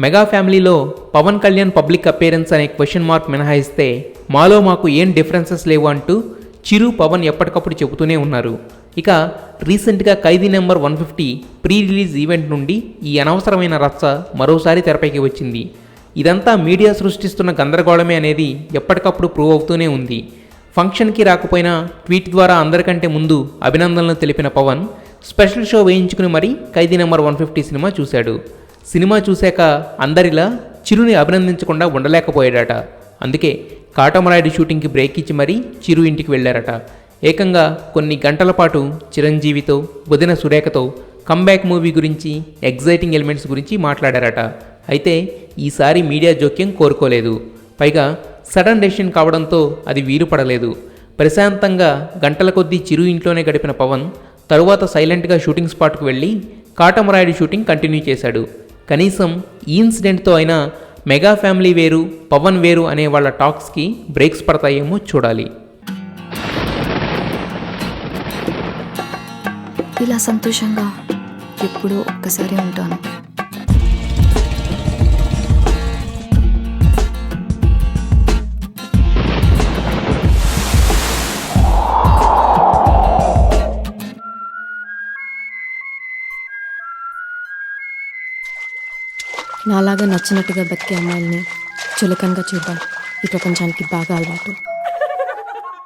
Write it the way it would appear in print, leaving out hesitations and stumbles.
Mega ఫ్యామిలీలో Pawan Kalyan public appearance అనే question mark మినహాయిస్తే మాలో మాకు ఏం డిఫరెన్సెస్ లేవు అంటూ చిరు పవన్ ఎప్పటికప్పుడు చెబుతూనే ఉన్నారు. ఇక రీసెంట్గా ఖైదీ నెంబర్ 150 ప్రీ రిలీజ్ ఈవెంట్ నుండి ఈ అనవసరమైన రచ్చ మరోసారి తెరపైకి వచ్చింది. ఇదంతా మీడియా సృష్టిస్తున్న గందరగోళమే అనేది ఎప్పటికప్పుడు ప్రూవ్ అవుతూనే ఉంది. ఫంక్షన్కి రాకపోయినా ట్వీట్ ద్వారా అందరికంటే ముందు అభినందనలు తెలిపిన పవన్ స్పెషల్ షో వేయించుకుని మరీ ఖైదీ నెంబర్ 150 సినిమా చూశాడు. సినిమా చూశాక అందరిలా చిరుని అభినందించకుండా ఉండలేకపోయాడట. అందుకే కాటమరాయుడు షూటింగ్కి బ్రేక్ ఇచ్చి మరీ చిరు ఇంటికి వెళ్ళారట. ఏకంగా కొన్ని గంటల పాటు చిరంజీవితో, వదిన సురేఖతో కమ్బ్యాక్ మూవీ గురించి, ఎగ్జైటింగ్ ఎలిమెంట్స్ గురించి మాట్లాడారట. అయితే ఈసారి మీడియా జోక్యం కోరుకోలేదు. పైగా సడన్ డెసిషన్ కావడంతో అది వీలు పడలేదు. ప్రశాంతంగా గంటల కొద్దీ చిరు ఇంట్లోనే గడిపిన పవన్ తరువాత సైలెంట్గా షూటింగ్ స్పాట్కు వెళ్ళి కాటమరాయుడు షూటింగ్ కంటిన్యూ చేశాడు. కనీసం ఈ ఇన్సిడెంట్తో అయినా మెగా ఫ్యామిలీ వేరు, పవన్ వేరు అనే వాళ్ళ టాక్స్కి బ్రేక్స్ పడతాయేమో చూడాలి. ఇలా సంతోషంగా ఎప్పుడూ ఒక్కసారి ఉంటాను. నాలాగా నచ్చినట్టుగా బతికే అమ్మాయిల్ని చులకనగా చూద్దాం ఈ ప్రపంచానికి బాగా అలవాటు.